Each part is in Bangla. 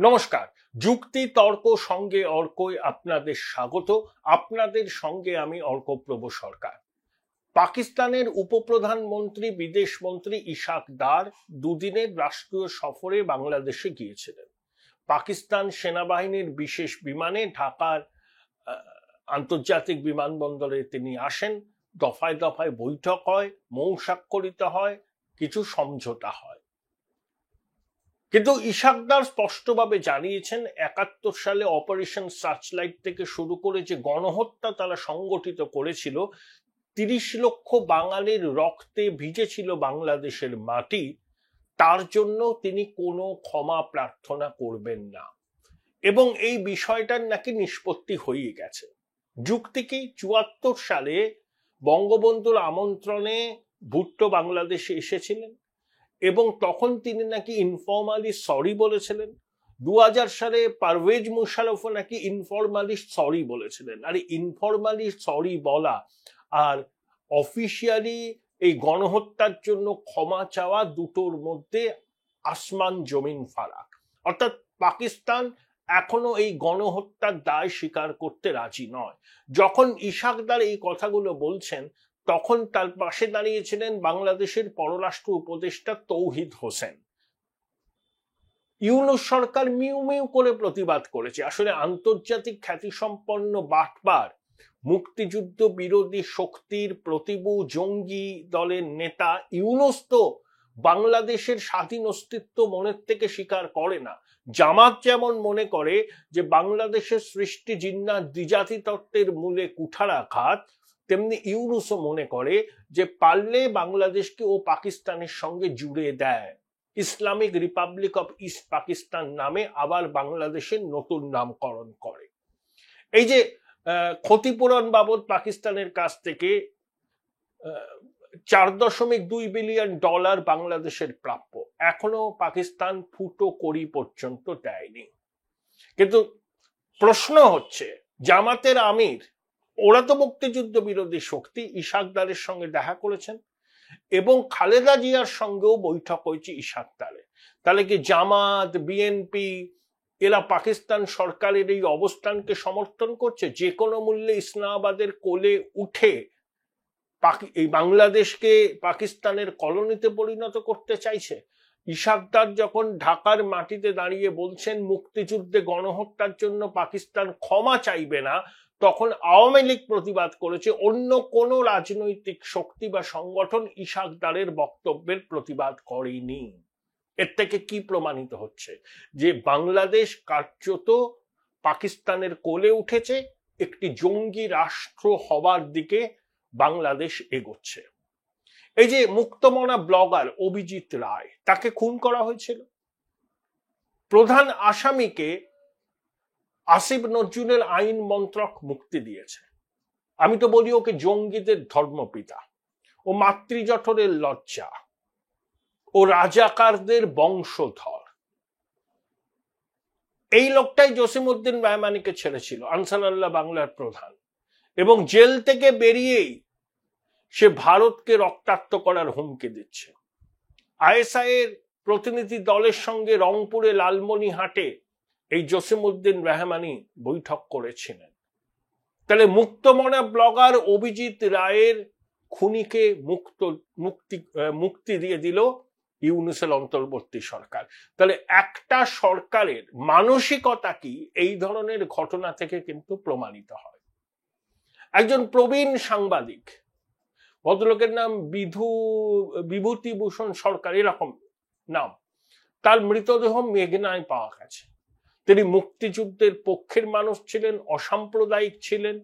নমস্কার। যুক্তি তর্ক সঙ্গে অর্কই আপনাদের স্বাগত। আপনাদের সঙ্গে আমি অর্কপ্রভ সরকার। পাকিস্তানের উপপ্রধানমন্ত্রী বিদেশ মন্ত্রী ইশাক দার দুদিনের রাষ্ট্রীয় সফরে বাংলাদেশে গিয়েছিলেন। পাকিস্তান সেনাবাহিনীর বিশেষ বিমানে ঢাকার আন্তর্জাতিক বিমানবন্দরে তিনি আসেন। দফায় দফায় বৈঠক হয়, মৌ স্বাক্ষরিত হয়, কিছু সমঝোতা হয়। কিন্তু ইশাকদার স্পষ্টভাবে জানিয়েছেন ৭১ সালে অপারেশন সার্চলাইট থেকে শুরু করে যে গণহত্যা তারা সংগঠিত করেছিল, ৩০ লক্ষ বাঙালির রক্তে ভিজেছিল বাংলাদেশের মাটি, তার জন্য তিনি কোনো ক্ষমা প্রার্থনা করবেন না এবং এই বিষয়টার নাকি নিষ্পত্তি হয়ে গেছে। যুক্তি কি, ৭৪ সালে বঙ্গবন্ধুর আমন্ত্রণে ভুট্টো বাংলাদেশে এসেছিলেন এবং তখন তিনি নাকি ইনফর্মালি সরি বলেছিলেন। ২০০০ সালে পারভেজ মুশারফও নাকি ইনফর্মালি সরি বলেছিলেন। আর ইনফর্মালি সরি বলা আর অফিসিয়ালি এই গণহত্যার জন্য ক্ষমা চাওয়া দুটোর মধ্যে আসমান জমিন ফারাক। অর্থাৎ পাকিস্তান এখনো এই গণহত্যার দায় স্বীকার করতে রাজি নয়। যখন ইশাকদার এই কথাগুলো বলছেন তখন তার পাশে দাঁড়িয়েছিলেন বাংলাদেশের পররাষ্ট্র উপদেষ্টা তৌহিদ হোসেন। ইউনূস সরকার মিউ মিউ করে প্রতিবাদ করেছে। আসলে আন্তর্জাতিক খ্যাতিসম্পন্ন বাটপার মুক্তিযুদ্ধ বিরোধী শক্তির প্রতিবু জঙ্গি দলের নেতা ইউনূস তো বাংলাদেশের স্বাধীন অস্তিত্ব মনের থেকে স্বীকার করে না। জামাত যেমন মনে করে যে বাংলাদেশের সৃষ্টি জিন্নাত দ্বিজাতি তত্ত্বের মূলে কুঠারাঘাত, তেমনি ইউনূসও মনে করে যে পারলে বাংলাদেশকে ও পাকিস্তানের সঙ্গে জুড়ে দেয়, Islamic Republic of east Pakistan নামে আবার বাংলাদেশের নতুন নামকরণ করে। এই যে ক্ষতিপূরণ বাবদ পাকিস্তানের কাছ থেকে $৪.২ বিলিয়ন বাংলাদেশের প্রাপ্য, এখনো পাকিস্তান ফুটো কড়ি পর্যন্ত দেয়নি। কিন্তু প্রশ্ন হচ্ছে, জামাতের আমির, ওরা তো মুক্তিযুদ্ধ বিরোধী শক্তি, ইশাকদারের সঙ্গে দেখা করেছেন এবং খালেদা জিয়ার সঙ্গেও বৈঠক হয়েছে ইশাকদারের। তাহলে কি জামাত, বিএনপি এরা পাকিস্তান সরকারের এই অবস্থানকে সমর্থন করছে? যে কোনো মূল্যে ইসলামাবাদের কোলে উঠে এই বাংলাদেশকে পাকিস্তানের কলোনিতে পরিণত করতে চাইছে? ইশাকদার যখন ঢাকার মাটিতে দাঁড়িয়ে বলছেন মুক্তিযুদ্ধে গণহত্যার জন্য পাকিস্তান ক্ষমা চাইবে না, তখন আওয়ামী লীগ প্রতিবাদ করেছে। অন্য কোন রাজনৈতিক শক্তি বা সংগঠন ইশাকদারের বক্তব্যের প্রতিবাদ করেনি। এর থেকে কি প্রমাণিত হচ্ছে? যে বাংলাদেশ কার্যত পাকিস্তানের কোলে উঠেছে, একটি জঙ্গি রাষ্ট্র হবার দিকে বাংলাদেশ এগোচ্ছে। এই যে মুক্তমনা ব্লগার অভিজিৎ রায়, তাকে খুন করা হয়েছিল। প্রধান আসামিকে আসিফ নজরুলের আইন মন্ত্রক মুক্তি দিয়েছে। আমি তো বলি ওকে জঙ্গিদের ধর্মপিতা, ও মাতৃজঠরের লজ্জা, ও রাজাকারদের বংশধর। এই লোকটাই জসিমউদ্দিন রহমানিকে ছেড়েছিল, আনসারুল্লাহ বাংলার প্রধান, এবং জেল থেকে বেরিয়েই সে ভারতকে রক্তাক্ত করার হুমকি দিচ্ছে। আইএসআই এর প্রতিনিধি দলের সঙ্গে রংপুরে লালমনিরহাটে এই জসিমউদ্দিন রহমানি বৈঠক করেছিলেন। তাহলে মুক্তমনা ব্লগার অভিজিৎ রায়ের খুনিকে মুক্তি দিয়ে দিল ইউনূসের অন্তর্বর্তী সরকার। তাহলে একটা সরকারের মানসিকতা কি এই ধরনের ঘটনা থেকে কিন্তু প্রমাণিত হয়। একজন প্রবীণ সাংবাদিক, ভদ্রলোকের নাম বিভূতিভূষণ সরকার, এরকম নাম, তার মৃতদেহ মেঘনায় পাওয়া গেছে। তিনি মুক্তিযুদ্ধের পক্ষের মানুষ ছিলেন, অসাম্প্রদায়িক ছিলেন।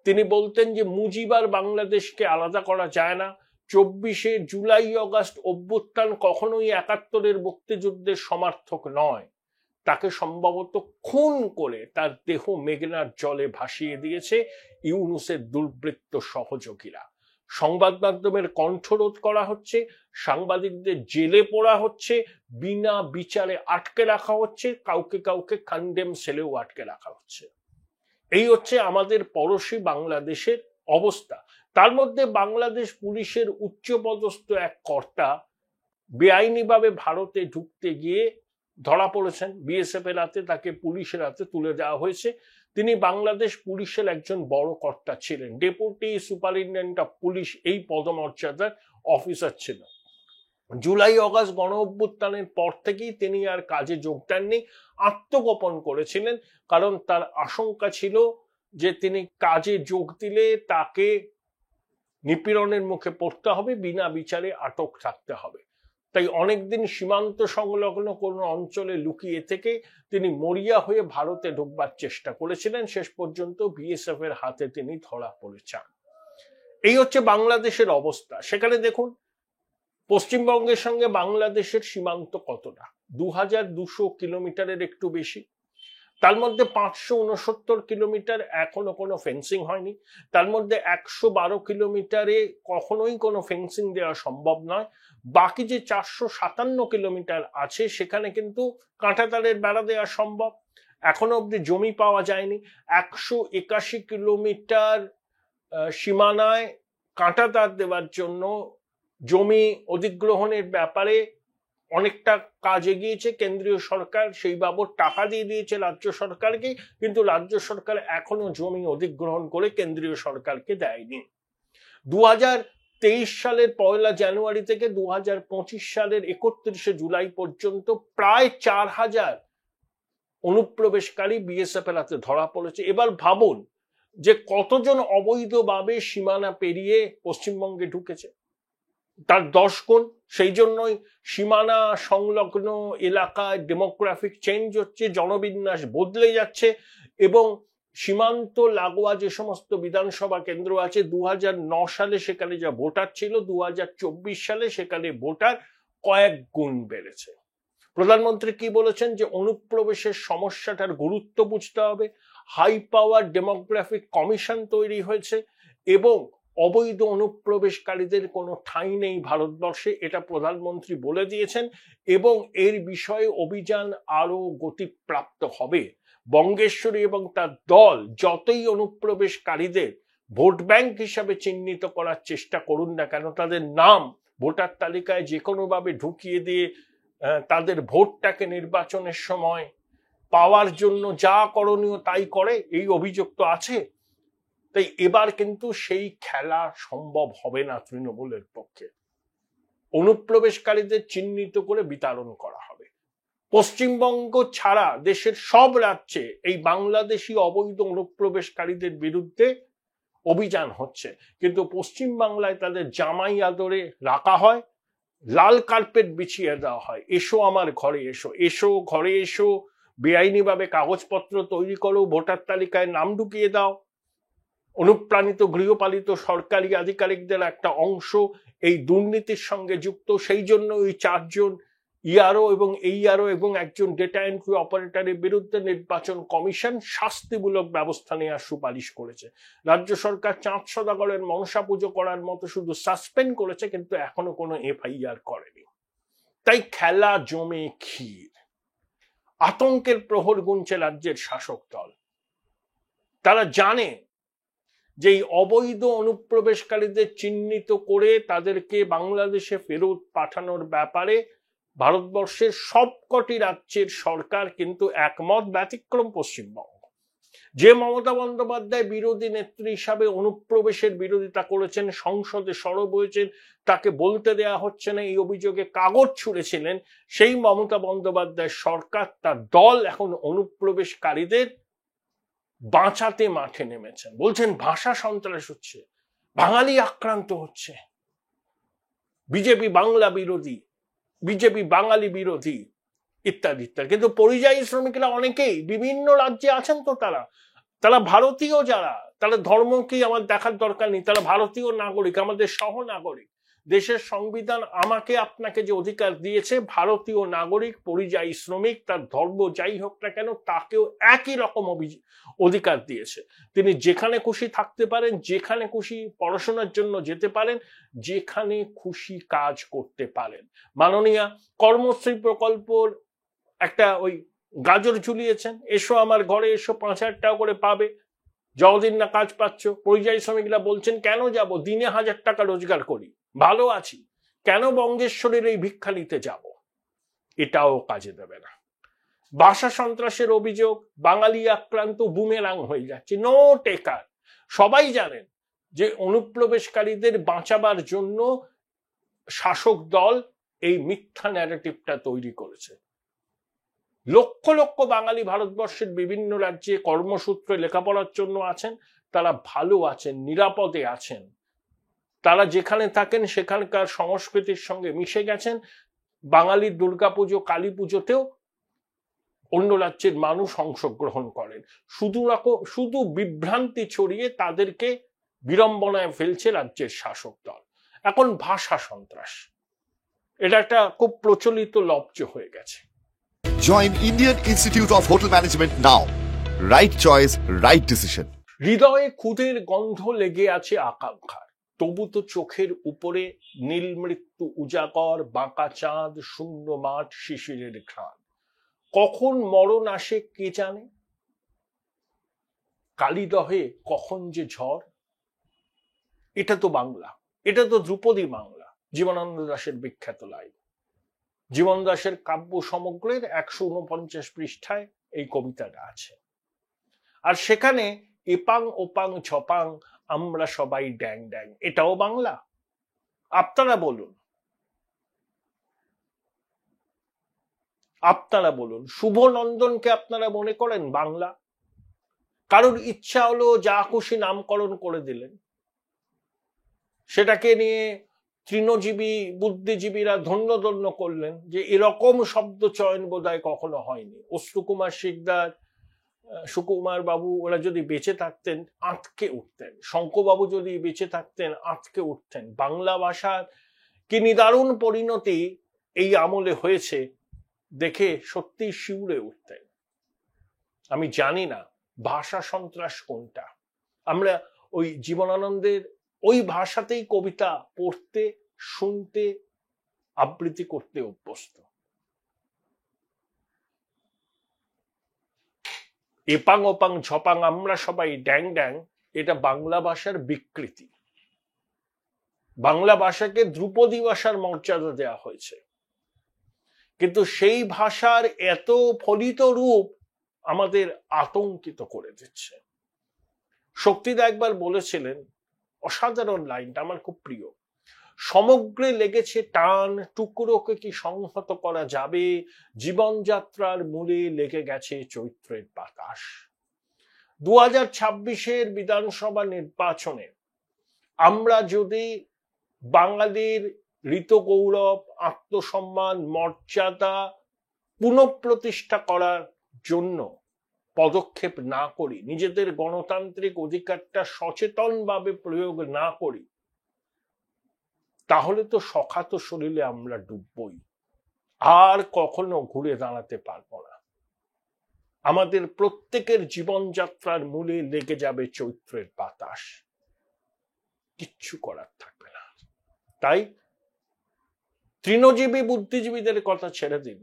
তিনি বলতেন যে মুজিবার বাংলাদেশকে আলাদা করা যায় না। ২৪শে জুলাই অগাস্ট অভ্যুত্থান কখনোই ৭১-এর মুক্তিযুদ্ধের সমার্থক নয়। তাকে সম্ভবত খুন করে তার দেহ মেঘনার জলে ভাসিয়ে দিয়েছে ইউনূসের দুর্বৃত্ত সহযোগীরা। সংবাদ মাধ্যমের কণ্ঠরোধ করা হচ্ছে, সাংবাদিকদের জেলে পোড়া হচ্ছে, বিনা বিচারে আটকে রাখা হচ্ছে, কাউকে কাউকে কন্ডেম সেলেও আটকে রাখা হচ্ছে। এই হচ্ছে আমাদের পড়োশী বাংলাদেশের অবস্থা। তার মধ্যে বাংলাদেশ পুলিশের উচ্চপদস্থ এক কর্তা বেআইনিভাবে ভারতে ঢুকতে গিয়ে ধরা পড়েছেন বিএসএফ এর হাতে, তাকে পুলিশের হাতে তুলে দেওয়া হয়েছে। তিনি বাংলাদেশ পুলিশের একজন বড় কর্তা ছিলেন, ডেপুটি সুপারিনটেন্ডেন্ট অফ পুলিশ এই পদমর্যাদার অফিসার ছিলেন। জুলাই অগাস্ট গণ অভ্যুত্থানের পর থেকেই তিনি আর কাজে যোগ দেননি, আত্মগোপন করেছিলেন, কারণ তার আশঙ্কা ছিল যে তিনি কাজে যোগ দিলে তাকে নিপীড়নের মুখে পড়তে হবে, বিনা বিচারে আটক থাকতে হবে। তাই অনেকদিন সীমান্ত সংলগ্ন কোনো অঞ্চলে লুকিয়ে থেকে তিনি মরিয়া হয়ে ভারতে ঢুকবার চেষ্টা করেছিলেন। শেষ পর্যন্ত বিএসএফ এর হাতে তিনি ধরা পড়েছেন। এই হচ্ছে বাংলাদেশের অবস্থা। সেখানে দেখুন পশ্চিমবঙ্গের সঙ্গে বাংলাদেশের সীমান্ত কতটা, 2200 কিলোমিটারের একটু বেশি। তার মধ্যে 569 কিলোমিটার এখনো কোনো ফেন্সিং হয়নি। তার মধ্যে 112 কিলোমিটারে কখনোই কোনো ফেন্সিং দেওয়া সম্ভব নয়। বাকি যে 457 কিলোমিটার আছে সেখানে কিন্তু কাঁটাতারের বেড়া দেওয়া সম্ভব। এখনো অব্দি জমি পাওয়া যায়নি। 181 কিলোমিটার সীমানায় কাঁটাতার দেওয়ার জন্য জমি অধিগ্রহণের ব্যাপারে অনেকটা কাজ এগিয়েছে কেন্দ্রীয় সরকার, সেই বাবদ টাকা দিয়ে দিয়েছে রাজ্য সরকারকে, কিন্তু রাজ্য সরকার এখনো জমি অধিগ্রহণ করে কেন্দ্রীয় সরকারকে দেয়নি। 2023 সালের 1 জানুয়ারি থেকে 2025 সালের 31 জুলাই পর্যন্ত প্রায় 4000 অনুপ্রবেশকারী বিএসএফ এর হাতে ধরা পড়েছে। এবার ভাবুন যে কতজন অবৈধভাবে সীমানা পেরিয়ে পশ্চিমবঙ্গে ঢুকেছে, তার 10 গুণ। সেই জন্যই সীমানা সংলগ্ন এলাকায় ডেমোগ্রাফিক চেঞ্জ হচ্ছে, জনবিন্যাস বদলে যাচ্ছে, এবং সীমান্ত লাগোয়া যে সমস্ত বিধানসভা কেন্দ্র আছে 2009 সালে সেখানে যা ভোটার ছিল 2024 সালে সেখানে ভোটার কয়েক গুণ বেড়েছে। প্রধানমন্ত্রী কি বলেছেন যে অনুপ্রবেশের সমস্যাটার গুরুত্ব বুঝতে হবে, হাই পাওয়ার ডেমোগ্রাফিক কমিশন তৈরি হয়েছে এবং অবৈধ অনুপ্রবেশকারীদের কোনো ঠাঁই নেই ভারতবর্ষে, এটা প্রধানমন্ত্রী বলে দিয়েছেন, এবং এর বিষয়ে অভিযান আরো গতিপ্রাপ্ত হবে। বঙ্গেশ্বরী এবং তার দল যতই অনুপ্রবেশকারীদের ভোট ব্যাংক হিসাবে চিহ্নিত করার চেষ্টা করুন না কেন, তাদের নাম ভোটার তালিকায় যে কোনোভাবে ঢুকিয়ে দিয়ে তাদের ভোটটাকে নির্বাচনের সময় পাওয়ার জন্য যা করণীয় তাই করে, এই অভিযোগ তো আছে। তাই এবার কিন্তু সেই খেলা সম্ভব হবে না তৃণমূলের পক্ষে। অনুপ্রবেশকারীদের চিহ্নিত করে বিতরণ করা হবে। পশ্চিমবঙ্গ ছাড়া দেশের সব রাজ্যে এই বাংলাদেশি অবৈধ অনুপ্রবেশকারীদের বিরুদ্ধে অভিযান হচ্ছে, কিন্তু পশ্চিম বাংলায় তাদের জামাই আদরে রাখা হয়, লাল কার্পেট বিছিয়ে দেওয়া হয়, এসো আমার ঘরে এসো, এসো ঘরে এসো, বেআইনিভাবে কাগজপত্র তৈরি করো, ভোটার তালিকায় নাম ঢুকিয়ে দাও। অনুপ্রাণিত গৃহপালিত সরকারি আধিকারিকদের একটা অংশ এই দুর্নীতির সঙ্গে যুক্ত। সেই জন্য ওই 4 জন ইআরও এবং এইআরও এবং একজন ডেটা এন্ট্রি অপারেটরের বিরুদ্ধে নির্বাচন কমিশন শাস্তিমূলক ব্যবস্থা নেওয়ার সুপারিশ করেছে। রাজ্য সরকার চাঁদ সদাগরের মনসা পুজো করার মতো শুধু সাসপেন্ড করেছে, কিন্তু এখনো কোনো এফআইআর করেনি। তাই খেলা জমে ক্ষীর। আতঙ্কের প্রহর গুনছে রাজ্যের শাসক দল। তারা জানে যে এই অবৈধ অনুপ্রবেশকারীদের চিহ্নিত করে তাদেরকে বাংলাদেশে ফেরত পাঠানোর ব্যাপারে ভারতবর্ষের সবকটি রাজ্যের সরকার কিন্তু একমত, ব্যতিক্রম পশ্চিমবঙ্গ। যে মমতা বন্দ্যোপাধ্যায় বিরোধী নেত্রী হিসাবে অনুপ্রবেশের বিরোধিতা করেছেন, সংসদে সরব হয়েছেন, তাকে বলতে দেয়া হচ্ছে না এই অভিযোগে কাগজ ছুঁড়েছিলেন, সেই মমতা বন্দ্যোপাধ্যায় সরকার, তার দল এখন অনুপ্রবেশকারীদের বাঁচাতে মাঠে নেমেছেন। বলছেন ভাষা সন্ত্রাস হচ্ছে, বাঙালি আক্রান্ত হচ্ছে, বিজেপি বাংলা বিরোধী, বিজেপি বাঙালি বিরোধী ইত্যাদি ইত্যাদি। কিন্তু পরিযায়ী শ্রমিকরা অনেকেই বিভিন্ন রাজ্যে আছেন, তো তারা ভারতীয়, যারা তারা ধর্মকেই আমার দেখার দরকার নেই, তারা ভারতীয় নাগরিক, আমাদের সহনাগরিক। দেশের সংবিধান আমাকে আপনাকে যে অধিকার দিয়েছে, ভারতীয় নাগরিক পরিযায়ী শ্রমিক তার ধর্ম যাই হোক না কেন তাকেও একই রকম অধিকার দিয়েছে। তিনি যেখানে খুশি থাকতে পারেন, যেখানে খুশি পড়াশোনার জন্য যেতে পারেন, যেখানে খুশি কাজ করতে পারেন। মাননীয়া কর্মশ্রী প্রকল্পর একটা ওই গাজর ঝুলিয়েছেন, এসো আমার ঘরে এসো, 5000 টাকা করে পাবে যতদিন না কাজ পাচ্ছ। পরিযায়ী শ্রমিকরা বলছেন কেন যাব, দিনে 1000 টাকা রোজগার করি, ভালো আছি, কেন বঙ্গেশ্বরীর এই ভিক্ষা নিতে যাব? এটাও কাজে দেবে না। ভাষা সন্ত্রাসের অভিযোগ, বাঙালি আক্রান্ত বুমেরাং হয়ে যাচ্ছে, নো টেকার। সবাই জানেন যে অনুপ্রবেশকারীদের বাঁচাবার জন্য শাসক দল এই মিথ্যা ন্যারেটিভটা তৈরি করেছে। লক্ষ লক্ষ বাঙালি ভারতবর্ষের বিভিন্ন রাজ্যে কর্মসূত্রে লেখাপড়ার জন্য আছেন, তারা ভালো আছেন, নিরাপদে আছেন, তারা যেখানে থাকেন সেখানকার সংস্কৃতির সঙ্গে মিশে গেছেন। বাঙালির দুর্গাপুজো, কালী পুজোতেও অন্য রাজ্যের মানুষ অংশগ্রহণ করেন। শুধু বিভ্রান্তি ছড়িয়ে তাদেরকে বিড়ম্বনায় ফেলছে রাজ্যের শাসক দল। এখন ভাষা সন্ত্রাস, এটা একটা খুব প্রচলিত লব্জ হয়ে গেছে। Join Indian Institute of Hotel Management now. Right choice, right decision. হৃদয়ে ক্ষুধের গন্ধ লেগে আছে আকাঙ্ক্ষার, তবু তো চোখের উপরে নীল মৃত্যু উজাগর, বাঁকা চাঁদ, শূন্য মাঠ, শিশিরের ঘ্রাণ। কখন মরণ আসে কে জানে, কালিদহে কখন যে ঝড়। এটা তো বাংলা, এটা তো ধ্রুপদী বাংলা, জীবনানন্দ দাশের বিখ্যাত লাইন। জীবন দাশের কাব্য সমগ্রের 149 পৃষ্ঠায় এই কবিতাটা আছে। আর সেখানে এপাং ওপাং ছপাং আমরা সবাই ড্যাং ড্যাং, এটাও বাংলা? আপনারা বলুন, আপনারা বলুন, শুভনন্দনকে আপনারা মনে করেন বাংলা? কারোর ইচ্ছা হলো যা খুশি নামকরণ করে দিলেন, সেটাকে নিয়ে তৃণজীবী বুদ্ধিজীবীরা ধন্য ধন্য করলেন যে এরকম শব্দ চয়ন বোধহয় কখনো হয়নি। অশ্রুকুমার শিকদার, সুকুমার বাবু ওরা যদি বেঁচে থাকতেন আঁতকে উঠতেন, শঙ্কবাবু যদি বেঁচে থাকতেন আঁতকে উঠতেন। বাংলা ভাষার কি নিদারুণ পরিণতি এই আমলে হয়েছে দেখে সত্যি শিউরে উঠতেন। আমি জানি না ভাষা সন্ত্রাস কোনটা। আমরা ওই জীবনানন্দের ওই ভাষাতেই কবিতা পড়তে, শুনতে, আবৃত্তি করতে অভ্যস্ত। এপাং ওপাং ঝপাং আমরা সবাই ড্যাং ড্যাং, এটা বাংলা ভাষার বিকৃতি। বাংলা ভাষাকে ধ্রুপদী ভাষার মর্যাদা দেওয়া হয়েছে, কিন্তু সেই ভাষার এত ফলিত রূপ আমাদের আতঙ্কিত করে দিচ্ছে। শক্তিদা একবার বলেছিলেন, অসাধারণ লাইনটা আমার খুব প্রিয়, সমগ্রে লেগেছে টান, টুকরোকে কি সংহত করা যাবে, জীবনযাত্রার মূলে লেগে গেছে চৈত্রের বাতাস। 2026-এর বিধানসভা নির্বাচনে আমরা যদি বাঙালির ঋতগৌরব, আত্মসম্মান, মর্যাদা পুনঃপ্রতিষ্ঠা করার জন্য পদক্ষেপ না করি, নিজেদের গণতান্ত্রিক অধিকারটা সচেতনভাবে প্রয়োগ না করি, তাহলে তো সখাত শরীরে আমরা ডুববই, আর কখনো ঘুরে দাঁড়াতে পারবো না। আমাদের প্রত্যেকের জীবনযাত্রার মূলে লেগে যাবে চৈত্রের বাতাস, কিচ্ছু করার থাকবে না। তাই তৃণজীবী বুদ্ধিজীবীদের কথা ছেড়ে দিন,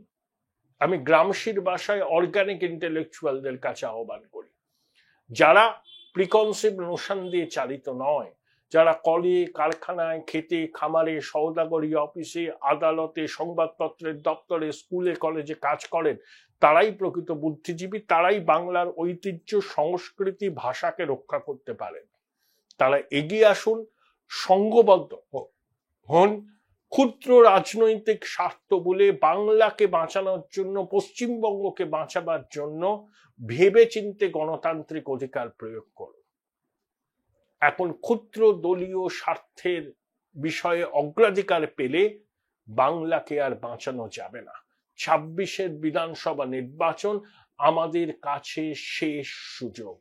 আমি গ্রামশির ভাষায় অর্গানিক ইন্টেলেকচুয়ালদের কাছে আহ্বান করি, যারা প্রিকনসিভ নোশন দিয়ে চালিত নয়, যারা কলে, কারখানায়, খেতে, খামারে, সওদাগরি অফিসে, আদালতে, সংবাদপত্রের দপ্তরে, স্কুলে, কলেজে কাজ করেন, তারাই প্রকৃত বুদ্ধিজীবী, তারাই বাংলার ঐতিহ্য, সংস্কৃতি, ভাষাকে রক্ষা করতে পারেন। তারা এগিয়ে আসুন, সংঘবদ্ধ হন। ক্ষুদ্র রাজনৈতিক স্বার্থ বলে বাংলাকে বাঁচানোর জন্য, পশ্চিমবঙ্গকে বাঁচাবার জন্য ভেবে চিন্তে গণতান্ত্রিক অধিকার প্রয়োগ করুন। এখন ক্ষুদ্র দলীয় স্বার্থের বিষয়ে অগ্রাধিকার পেলে বাংলাকে আর বাঁচানো যাবে না। 26-এর বিধানসভা নির্বাচন আমাদের কাছে শেষ সুযোগ,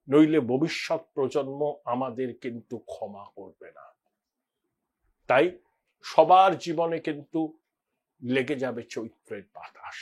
নইলে ভবিষ্যৎ প্রজন্ম আমাদের কিন্তু ক্ষমা করবে না। তাই সবার জীবনে কিন্তু লেগে যাবে চৈত্রের বাতাস।